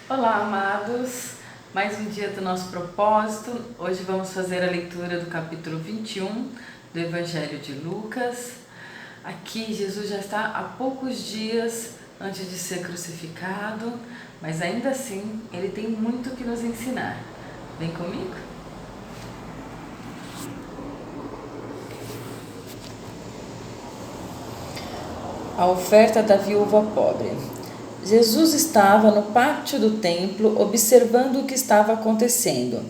Olá, amados! Mais um dia do nosso propósito. Hoje vamos fazer a leitura do capítulo 21 do Evangelho de Lucas. Aqui Jesus já está há poucos dias antes de ser crucificado, mas ainda assim ele tem muito que nos ensinar. Vem comigo? A oferta da viúva pobre. Jesus estava no pátio do templo observando o que estava acontecendo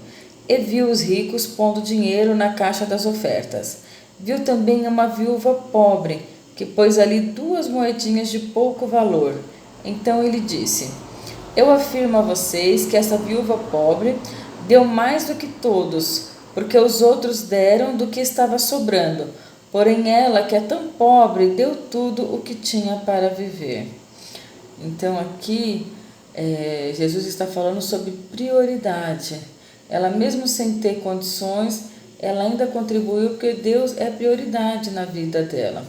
e viu os ricos pondo dinheiro na caixa das ofertas. Viu também uma viúva pobre que pôs ali 2 moedinhas de pouco valor. Então ele disse: Eu afirmo a vocês que essa viúva pobre deu mais do que todos, porque os outros deram do que estava sobrando. Porém ela, que é tão pobre, deu tudo o que tinha para viver. Então aqui Jesus está falando sobre prioridade. Ela mesmo sem ter condições, ela ainda contribuiu porque Deus é prioridade na vida dela.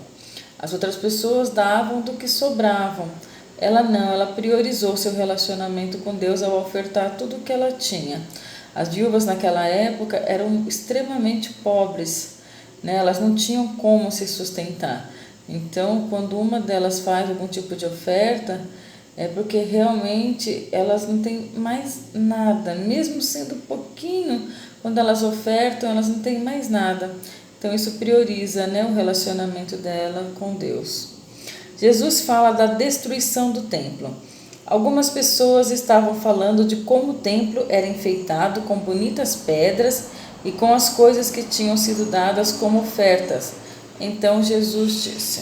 As outras pessoas davam do que sobravam. Ela não, ela priorizou seu relacionamento com Deus ao ofertar tudo o que ela tinha. As viúvas naquela época eram extremamente pobres, né? Elas não tinham como se sustentar. Então, quando uma delas faz algum tipo de oferta, é porque realmente elas não têm mais nada, mesmo sendo pouquinho, quando elas ofertam, elas não têm mais nada. Então, isso prioriza, né, o relacionamento dela com Deus. Jesus fala da destruição do templo. Algumas pessoas estavam falando de como o templo era enfeitado com bonitas pedras e com as coisas que tinham sido dadas como ofertas. Então Jesus disse: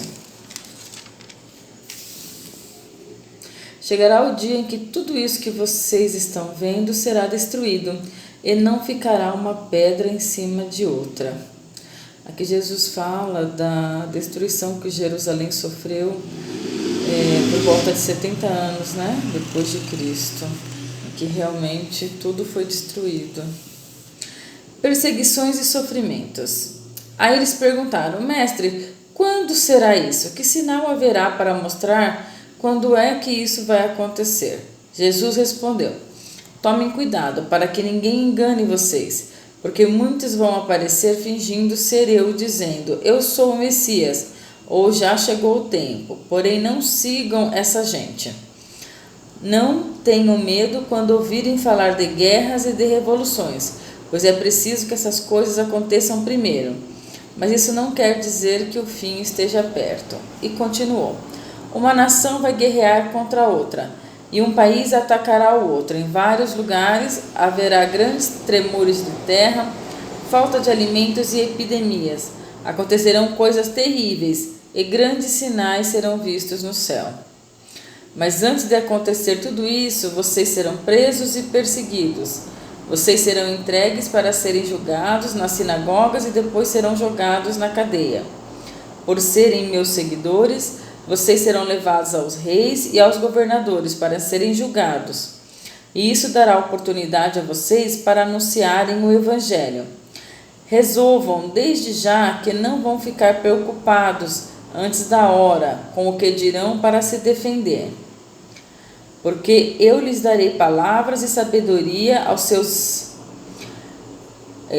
Chegará o dia em que tudo isso que vocês estão vendo será destruído e não ficará uma pedra em cima de outra. Aqui Jesus fala da destruição que Jerusalém sofreu por volta de 70 anos, né? Depois de Cristo, em que realmente tudo foi destruído. Perseguições e sofrimentos. Aí eles perguntaram: Mestre, quando será isso? Que sinal haverá para mostrar quando é que isso vai acontecer? Jesus respondeu: Tomem cuidado para que ninguém engane vocês, porque muitos vão aparecer fingindo ser eu, dizendo: Eu sou o Messias, ou já chegou o tempo. Porém, não sigam essa gente. Não tenham medo quando ouvirem falar de guerras e de revoluções, pois é preciso que essas coisas aconteçam primeiro. Mas isso não quer dizer que o fim esteja perto. E continuou: Uma nação vai guerrear contra outra, e um país atacará o outro. Em vários lugares haverá grandes tremores de terra, falta de alimentos e epidemias. Acontecerão coisas terríveis, e grandes sinais serão vistos no céu. Mas antes de acontecer tudo isso, vocês serão presos e perseguidos. Vocês serão entregues para serem julgados nas sinagogas e depois serão jogados na cadeia. Por serem meus seguidores, vocês serão levados aos reis e aos governadores para serem julgados. E isso dará oportunidade a vocês para anunciarem o Evangelho. Resolvam desde já que não vão ficar preocupados antes da hora com o que dirão para se defender. Porque eu lhes darei palavras e sabedoria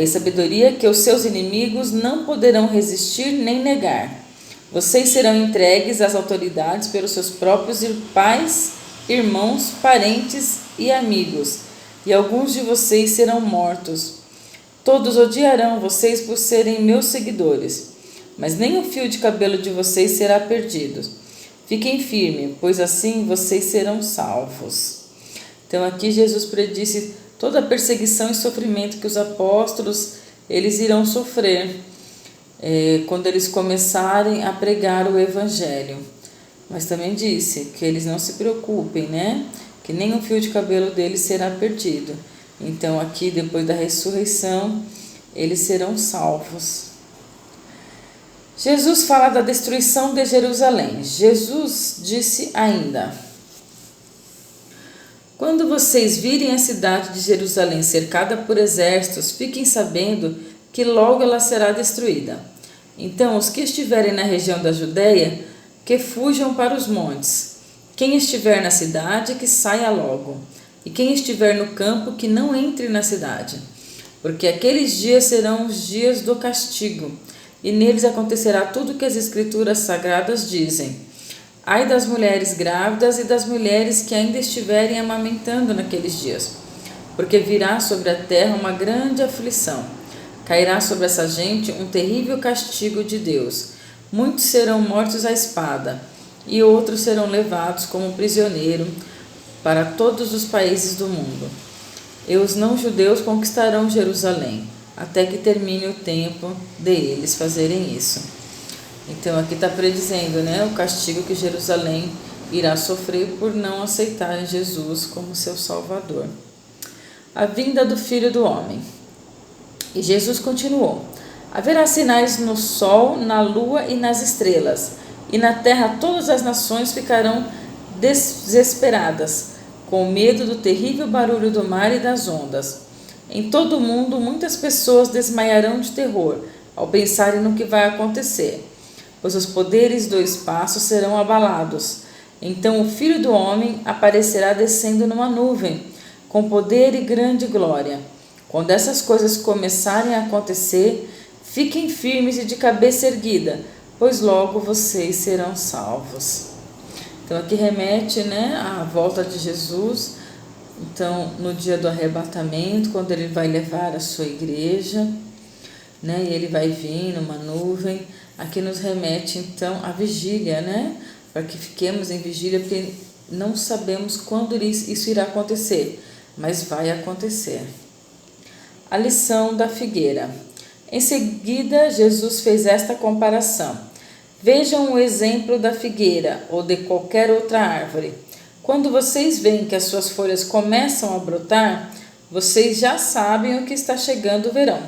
sabedoria que os seus inimigos não poderão resistir nem negar. Vocês serão entregues às autoridades pelos seus próprios pais, irmãos, parentes e amigos, e alguns de vocês serão mortos. Todos odiarão vocês por serem meus seguidores, mas nem um fio de cabelo de vocês será perdido. Fiquem firmes, pois assim vocês serão salvos. Então aqui Jesus predisse toda a perseguição e sofrimento que os apóstolos eles irão sofrer quando eles começarem a pregar o Evangelho. Mas também disse que eles não se preocupem, né? Que nem um fio de cabelo deles será perdido. Então aqui, depois da ressurreição, eles serão salvos. Jesus fala da destruição de Jerusalém. Jesus disse ainda: Quando vocês virem a cidade de Jerusalém cercada por exércitos, fiquem sabendo que logo ela será destruída. Então, os que estiverem na região da Judéia, que fujam para os montes. Quem estiver na cidade, que saia logo. e quem estiver no campo que não entre na cidade, porque aqueles dias serão os dias do castigo, e neles acontecerá tudo o que as Escrituras Sagradas dizem. Ai das mulheres grávidas e das mulheres que ainda estiverem amamentando naqueles dias, porque virá sobre a terra uma grande aflição. Cairá sobre essa gente um terrível castigo de Deus. Muitos serão mortos à espada, e outros serão levados como prisioneiro para todos os países do mundo. E os não-judeus conquistarão Jerusalém, até que termine o tempo deles fazerem isso. Então aqui está predizendo, o castigo que Jerusalém irá sofrer por não aceitarem Jesus como seu Salvador. A vinda do Filho do Homem. E Jesus continuou: haverá sinais no sol, na lua e nas estrelas, e na terra todas as nações ficarão desesperadas, com medo do terrível barulho do mar e das ondas. Em todo o mundo, muitas pessoas desmaiarão de terror ao pensarem no que vai acontecer, pois os poderes do espaço serão abalados. Então o Filho do Homem aparecerá descendo numa nuvem, com poder e grande glória. Quando essas coisas começarem a acontecer, fiquem firmes e de cabeça erguida, pois logo vocês serão salvos. Então aqui remete à volta de Jesus, então no dia do arrebatamento, quando ele vai levar a sua igreja, e ele vai vir numa nuvem. Aqui nos remete então à vigília, para que fiquemos em vigília, porque não sabemos quando isso irá acontecer, mas vai acontecer. A lição da figueira. Em seguida, Jesus fez esta comparação: vejam o exemplo da figueira ou de qualquer outra árvore. Quando vocês veem que as suas folhas começam a brotar, vocês já sabem o que está chegando o verão.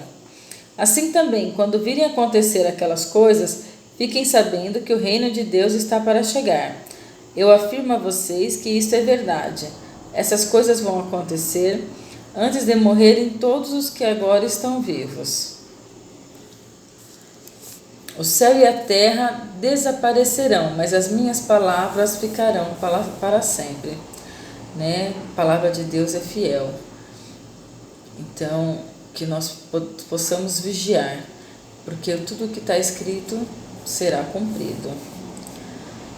Assim também, quando virem acontecer aquelas coisas, fiquem sabendo que o reino de Deus está para chegar. Eu afirmo a vocês que isto é verdade. Essas coisas vão acontecer antes de morrerem todos os que agora estão vivos. O céu e a terra desaparecerão, mas as minhas palavras ficarão para sempre. A palavra de Deus é fiel. Então, que nós possamos vigiar, porque tudo o que está escrito será cumprido.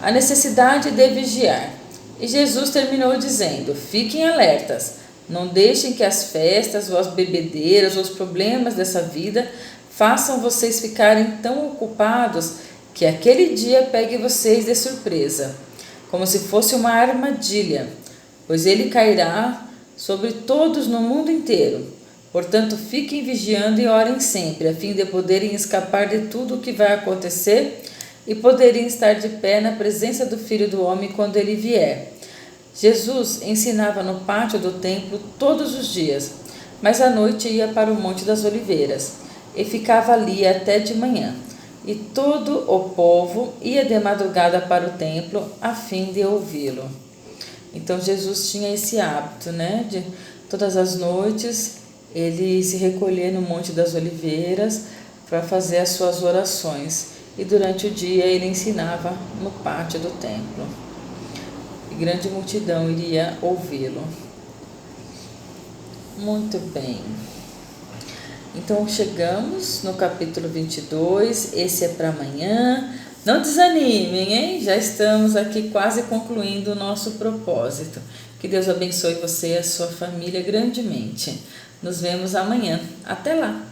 A necessidade de vigiar. E Jesus terminou dizendo: fiquem alertas, não deixem que as festas ou as bebedeiras ou os problemas dessa vida façam vocês ficarem tão ocupados que aquele dia pegue vocês de surpresa, como se fosse uma armadilha, pois ele cairá sobre todos no mundo inteiro. Portanto, fiquem vigiando e orem sempre, a fim de poderem escapar de tudo o que vai acontecer e poderem estar de pé na presença do Filho do Homem quando ele vier. Jesus ensinava no pátio do templo todos os dias, mas à noite ia para o Monte das Oliveiras e ficava ali até de manhã. E todo o povo ia de madrugada para o templo a fim de ouvi-lo. Então Jesus tinha esse hábito, de todas as noites ele se recolher no Monte das Oliveiras para fazer as suas orações. E durante o dia ele ensinava no pátio do templo. E grande multidão iria ouvi-lo. Muito bem. Então chegamos no capítulo 22, esse é para amanhã. Não desanimem, hein? Já estamos aqui quase concluindo o nosso propósito. Que Deus abençoe você e a sua família grandemente. Nos vemos amanhã. Até lá!